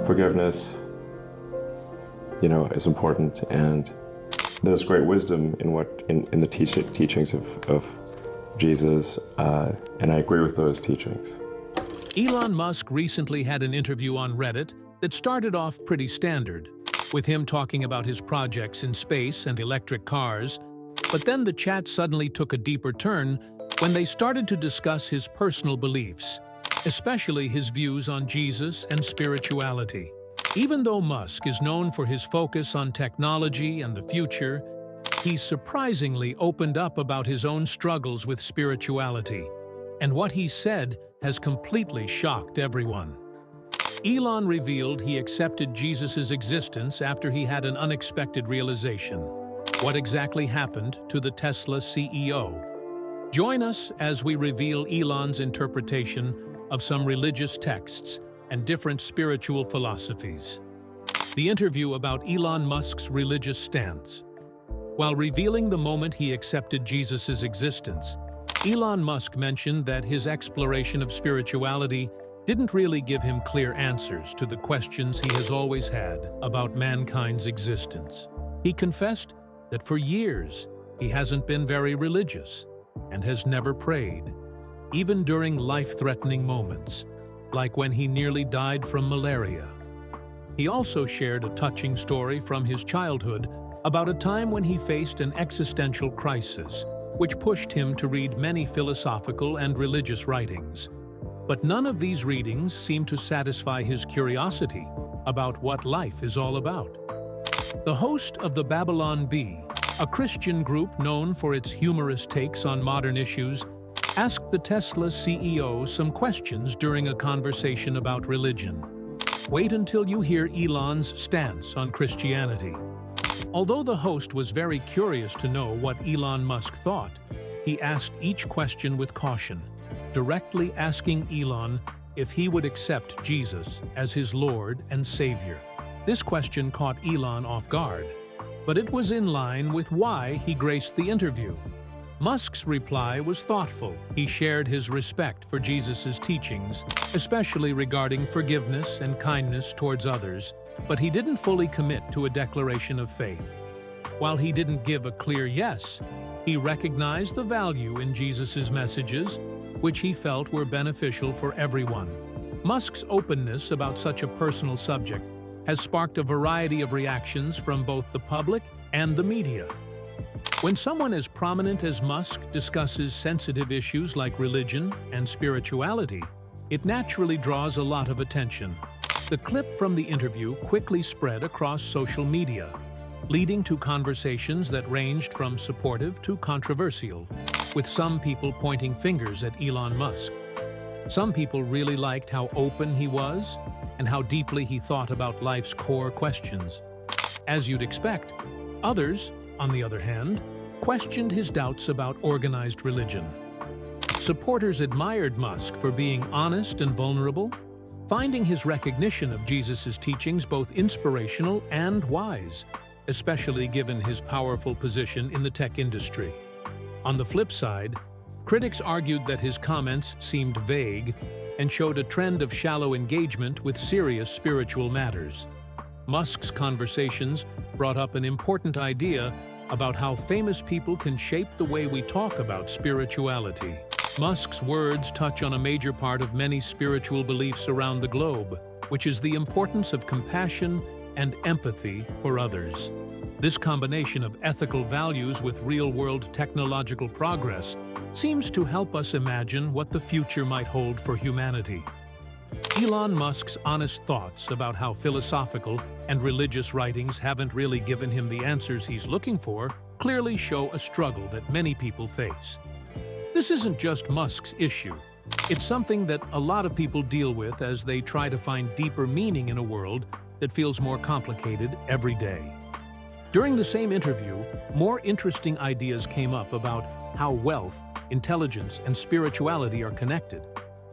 forgiveness, is important, and there's great wisdom in the teachings of Jesus, and I agree with those teachings. Elon Musk recently had an interview on Reddit that started off pretty standard, with him talking about his projects in space and electric cars, but then the chat suddenly took a deeper turn when they started to discuss his personal beliefs, especially his views on Jesus and spirituality. Even though Musk is known for his focus on technology and the future, he surprisingly opened up about his own struggles with spirituality, and what he said has completely shocked everyone. Elon revealed he accepted Jesus' existence after he had an unexpected realization. What exactly happened to the Tesla CEO? Join us as we reveal Elon's interpretation of some religious texts and different spiritual philosophies. The interview about Elon Musk's religious stance. While revealing the moment he accepted Jesus' existence, Elon Musk mentioned that his exploration of spirituality didn't really give him clear answers to the questions he has always had about mankind's existence. He confessed that for years he hasn't been very religious and has never prayed, even during life-threatening moments, like when he nearly died from malaria. He also shared a touching story from his childhood about a time when he faced an existential crisis, which pushed him to read many philosophical and religious writings. But none of these readings seemed to satisfy his curiosity about what life is all about. The host of the Babylon Bee, a Christian group known for its humorous takes on modern issues, asked the Tesla CEO some questions during a conversation about religion. Wait until you hear Elon's stance on Christianity. Although the host was very curious to know what Elon Musk thought, he asked each question with caution, directly asking Elon if he would accept Jesus as his Lord and Savior. This question caught Elon off guard, but it was in line with why he graced the interview. Musk's reply was thoughtful. He shared his respect for Jesus' teachings, especially regarding forgiveness and kindness towards others, but he didn't fully commit to a declaration of faith. While he didn't give a clear yes, he recognized the value in Jesus' messages, which he felt were beneficial for everyone. Musk's openness about such a personal subject has sparked a variety of reactions from both the public and the media. When someone as prominent as Musk discusses sensitive issues like religion and spirituality, it naturally draws a lot of attention. The clip from the interview quickly spread across social media, leading to conversations that ranged from supportive to controversial, with some people pointing fingers at Elon Musk. Some people really liked how open he was and how deeply he thought about life's core questions. As you'd expect, others, on the other hand, questioned his doubts about organized religion. Supporters admired Musk for being honest and vulnerable, finding his recognition of Jesus' teachings both inspirational and wise, especially given his powerful position in the tech industry. On the flip side, critics argued that his comments seemed vague and showed a trend of shallow engagement with serious spiritual matters. Musk's conversations brought up an important idea about how famous people can shape the way we talk about spirituality. Musk's words touch on a major part of many spiritual beliefs around the globe, which is the importance of compassion and empathy for others. This combination of ethical values with real-world technological progress seems to help us imagine what the future might hold for humanity. Elon Musk's honest thoughts about how philosophical and religious writings haven't really given him the answers he's looking for clearly show a struggle that many people face. This isn't just Musk's issue. It's something that a lot of people deal with as they try to find deeper meaning in a world that feels more complicated every day. During the same interview, more interesting ideas came up about how wealth, intelligence, and spirituality are connected,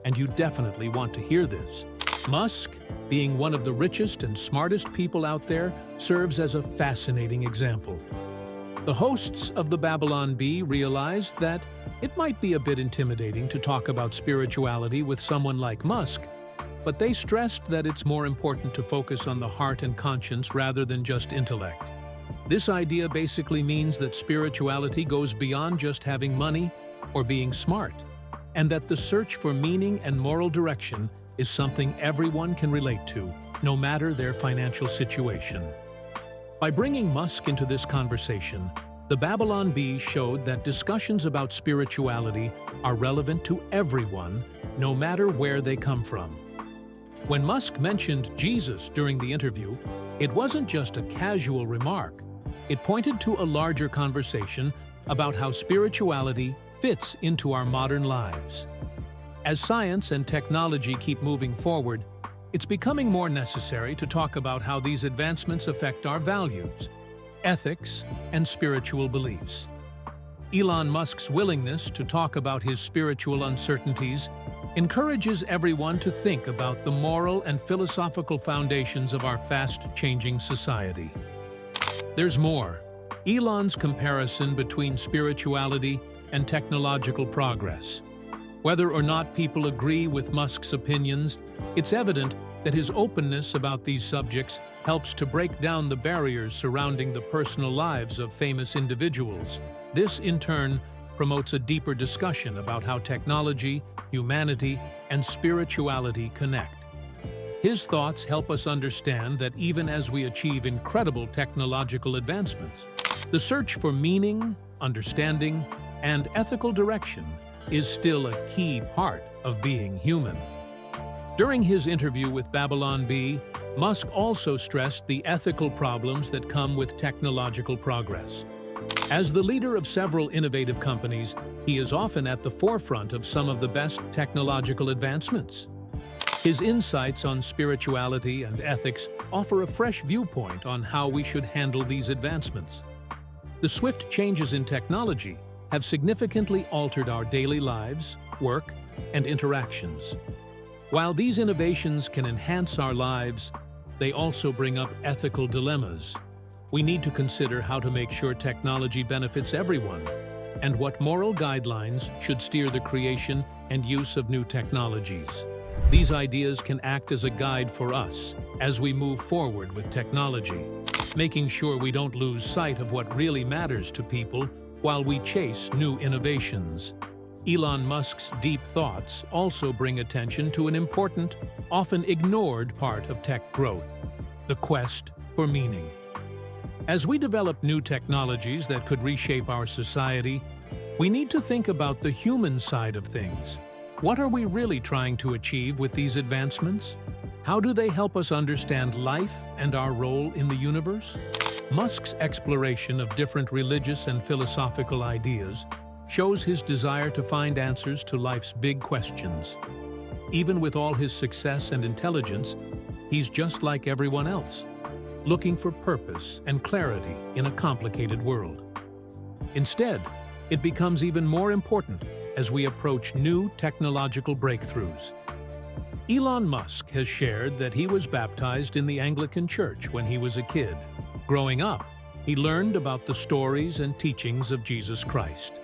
and you definitely want to hear this. Musk, being one of the richest and smartest people out there, serves as a fascinating example. The hosts of the Babylon Bee realized that it might be a bit intimidating to talk about spirituality with someone like Musk, but they stressed that it's more important to focus on the heart and conscience rather than just intellect. This idea basically means that spirituality goes beyond just having money or being smart, and that the search for meaning and moral direction is something everyone can relate to, no matter their financial situation. By bringing Musk into this conversation, the Babylon Bee showed that discussions about spirituality are relevant to everyone, no matter where they come from. When Musk mentioned Jesus during the interview, it wasn't just a casual remark. It pointed to a larger conversation about how spirituality fits into our modern lives. As science and technology keep moving forward, it's becoming more necessary to talk about how these advancements affect our values, ethics, and spiritual beliefs. Elon Musk's willingness to talk about his spiritual uncertainties encourages everyone to think about the moral and philosophical foundations of our fast-changing society. There's more. Elon's comparison between spirituality and technological progress. Whether or not people agree with Musk's opinions, it's evident that his openness about these subjects helps to break down the barriers surrounding the personal lives of famous individuals. This, in turn, promotes a deeper discussion about how technology, humanity, and spirituality connect. His thoughts help us understand that even as we achieve incredible technological advancements, the search for meaning, understanding, and ethical direction is still a key part of being human. During his interview with Babylon Bee, Musk also stressed the ethical problems that come with technological progress. As the leader of several innovative companies, he is often at the forefront of some of the best technological advancements. His insights on spirituality and ethics offer a fresh viewpoint on how we should handle these advancements. The swift changes in technology have significantly altered our daily lives, work, and interactions. While these innovations can enhance our lives, they also bring up ethical dilemmas. We need to consider how to make sure technology benefits everyone, and what moral guidelines should steer the creation and use of new technologies. These ideas can act as a guide for us as we move forward with technology, making sure we don't lose sight of what really matters to people while we chase new innovations. Elon Musk's deep thoughts also bring attention to an important, often ignored part of tech growth: the quest for meaning. As we develop new technologies that could reshape our society, we need to think about the human side of things. What are we really trying to achieve with these advancements? How do they help us understand life and our role in the universe? Musk's exploration of different religious and philosophical ideas shows his desire to find answers to life's big questions. Even with all his success and intelligence, he's just like everyone else, looking for purpose and clarity in a complicated world. Instead, it becomes even more important as we approach new technological breakthroughs. Elon Musk has shared that he was baptized in the Anglican Church when he was a kid. Growing up, he learned about the stories and teachings of Jesus Christ.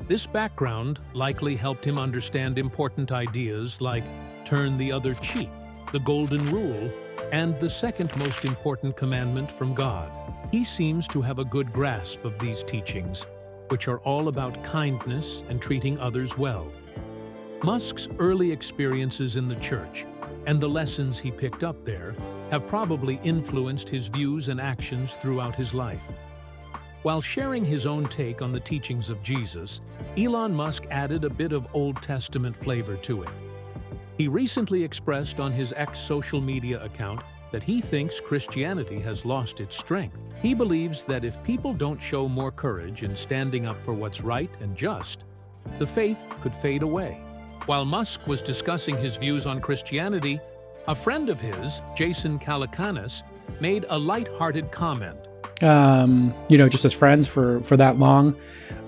This background likely helped him understand important ideas like turn the other cheek, the golden rule, and the second most important commandment from God. He seems to have a good grasp of these teachings, which are all about kindness and treating others well. Musk's early experiences in the church and the lessons he picked up there have probably influenced his views and actions throughout his life. While sharing his own take on the teachings of Jesus, Elon Musk added a bit of Old Testament flavor to it. He recently expressed on his X social media account that he thinks Christianity has lost its strength. He believes that if people don't show more courage in standing up for what's right and just, the faith could fade away. While Musk was discussing his views on Christianity, a friend of his, Jason Calacanis, made a light-hearted comment. Just as friends for that long,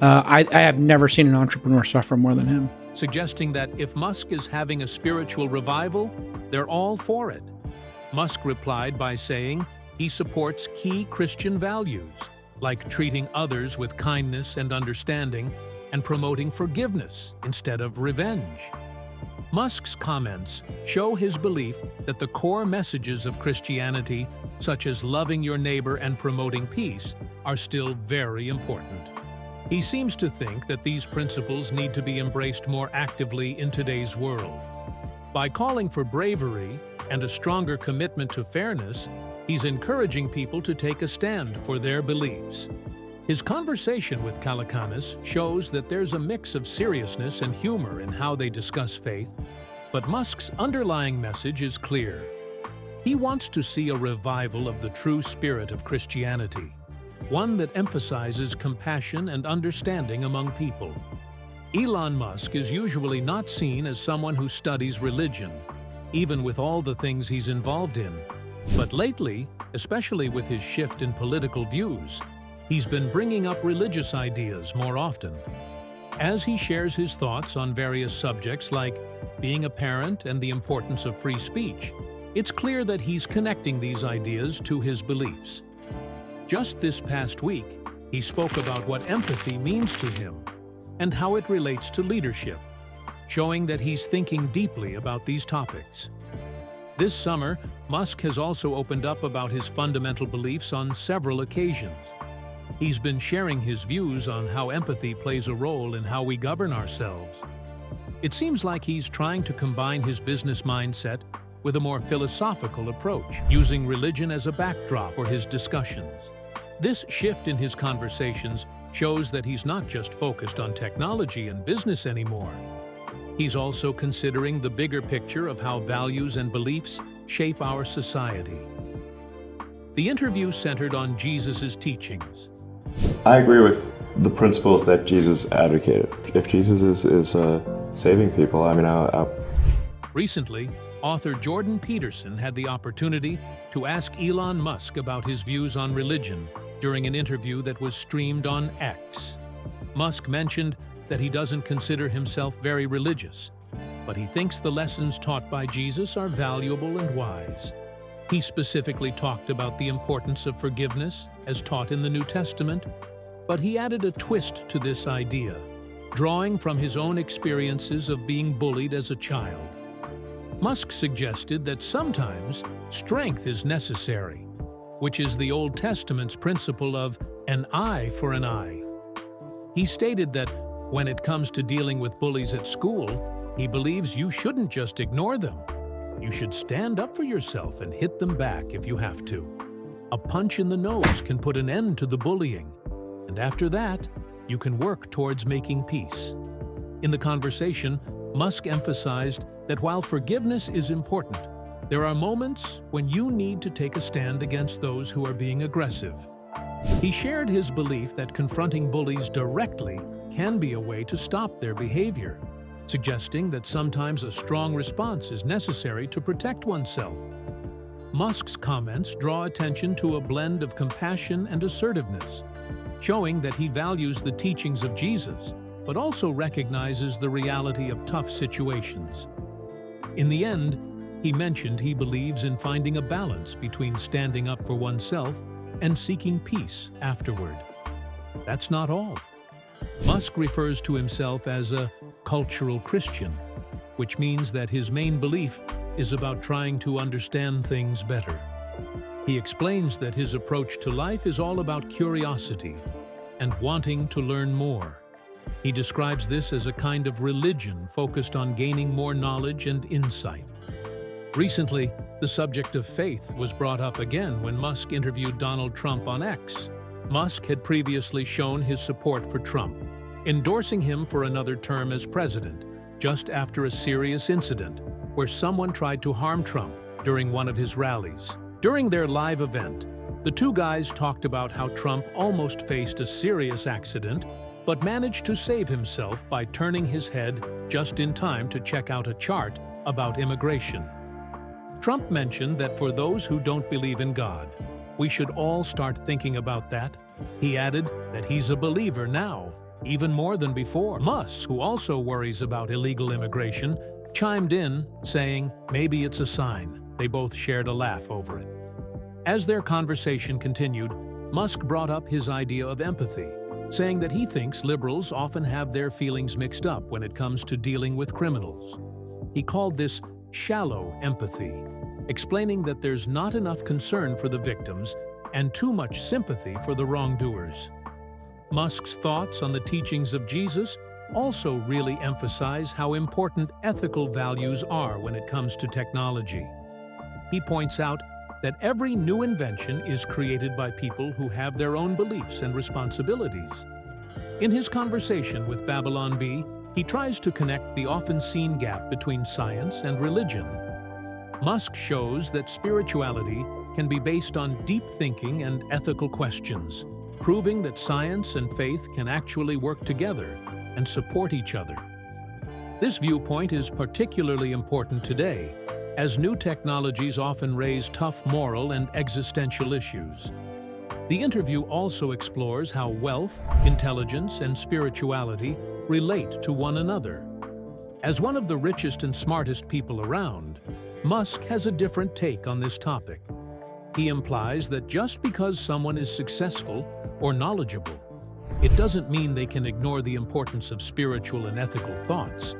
I have never seen an entrepreneur suffer more than him. Suggesting that if Musk is having a spiritual revival, they're all for it. Musk replied by saying he supports key Christian values, like treating others with kindness and understanding, and promoting forgiveness instead of revenge. Musk's comments show his belief that the core messages of Christianity, such as loving your neighbor and promoting peace, are still very important. He seems to think that these principles need to be embraced more actively in today's world. By calling for bravery and a stronger commitment to fairness, he's encouraging people to take a stand for their beliefs. His conversation with Calacanis shows that there's a mix of seriousness and humor in how they discuss faith, but Musk's underlying message is clear. He wants to see a revival of the true spirit of Christianity, one that emphasizes compassion and understanding among people. Elon Musk is usually not seen as someone who studies religion, even with all the things he's involved in. But lately, especially with his shift in political views, he's been bringing up religious ideas more often. As he shares his thoughts on various subjects like being a parent and the importance of free speech, it's clear that he's connecting these ideas to his beliefs. Just this past week, he spoke about what empathy means to him and how it relates to leadership, showing that he's thinking deeply about these topics. This summer, Musk has also opened up about his fundamental beliefs on several occasions. He's been sharing his views on how empathy plays a role in how we govern ourselves. It seems like he's trying to combine his business mindset with a more philosophical approach, using religion as a backdrop for his discussions. This shift in his conversations shows that he's not just focused on technology and business anymore. He's also considering the bigger picture of how values and beliefs shape our society. The interview centered on Jesus' teachings. I agree with the principles that Jesus advocated. If Jesus is saving people, I mean, Recently, author Jordan Peterson had the opportunity to ask Elon Musk about his views on religion during an interview that was streamed on X. Musk mentioned that he doesn't consider himself very religious, but he thinks the lessons taught by Jesus are valuable and wise. He specifically talked about the importance of forgiveness as taught in the New Testament, but he added a twist to this idea, drawing from his own experiences of being bullied as a child. Musk suggested that sometimes strength is necessary, which is the Old Testament's principle of an eye for an eye. He stated that when it comes to dealing with bullies at school, he believes you shouldn't just ignore them. You should stand up for yourself and hit them back if you have to. A punch in the nose can put an end to the bullying, and after that, you can work towards making peace. In the conversation, Musk emphasized that while forgiveness is important, there are moments when you need to take a stand against those who are being aggressive. He shared his belief that confronting bullies directly can be a way to stop their behavior, suggesting that sometimes a strong response is necessary to protect oneself. Musk's comments draw attention to a blend of compassion and assertiveness, showing that he values the teachings of Jesus, but also recognizes the reality of tough situations. In the end, he mentioned he believes in finding a balance between standing up for oneself and seeking peace afterward. That's not all. Musk refers to himself as a cultural Christian, which means that his main belief is about trying to understand things better. He explains that his approach to life is all about curiosity and wanting to learn more. He describes this as a kind of religion focused on gaining more knowledge and insight. Recently, the subject of faith was brought up again when Musk interviewed Donald Trump on X. Musk had previously shown his support for Trump, endorsing him for another term as president, just after a serious incident where someone tried to harm Trump during one of his rallies. During their live event, the two guys talked about how Trump almost faced a serious accident, but managed to save himself by turning his head just in time to check out a chart about immigration. Trump mentioned that for those who don't believe in God, we should all start thinking about that. He added that he's a believer now, even more than before. Musk, who also worries about illegal immigration, chimed in, saying, "Maybe it's a sign." They both shared a laugh over it. As their conversation continued, Musk brought up his idea of empathy, saying that he thinks liberals often have their feelings mixed up when it comes to dealing with criminals. He called this shallow empathy, explaining that there's not enough concern for the victims and too much sympathy for the wrongdoers. Musk's thoughts on the teachings of Jesus also really emphasize how important ethical values are when it comes to technology. He points out that every new invention is created by people who have their own beliefs and responsibilities. In his conversation with Babylon Bee, he tries to connect the often-seen gap between science and religion. Musk shows that spirituality can be based on deep thinking and ethical questions, proving that science and faith can actually work together and support each other. This viewpoint is particularly important today, as new technologies often raise tough moral and existential issues. The interview also explores how wealth, intelligence, and spirituality relate to one another. As one of the richest and smartest people around, Musk has a different take on this topic. He implies that just because someone is successful or knowledgeable, it doesn't mean they can ignore the importance of spiritual and ethical thoughts.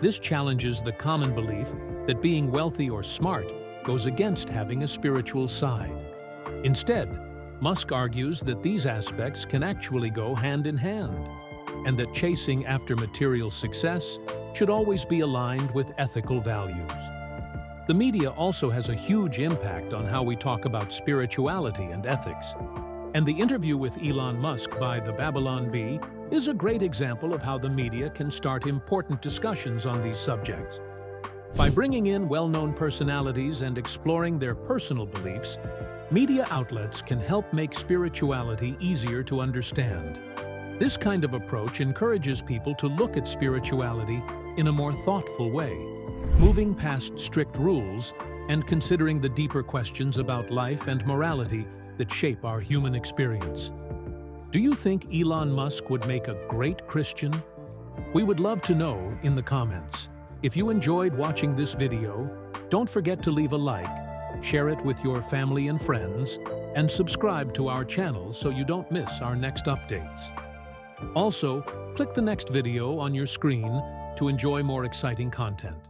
This challenges the common belief that being wealthy or smart goes against having a spiritual side. Instead, Musk argues that these aspects can actually go hand in hand, and that chasing after material success should always be aligned with ethical values. The media also has a huge impact on how we talk about spirituality and ethics, and the interview with Elon Musk by the Babylon Bee is a great example of how the media can start important discussions on these subjects. By bringing in well-known personalities and exploring their personal beliefs, media outlets can help make spirituality easier to understand. This kind of approach encourages people to look at spirituality in a more thoughtful way, moving past strict rules and considering the deeper questions about life and morality that shape our human experience. Do you think Elon Musk would make a great Christian? We would love to know in the comments. If you enjoyed watching this video, don't forget to leave a like, share it with your family and friends, and subscribe to our channel so you don't miss our next updates. Also, click the next video on your screen to enjoy more exciting content.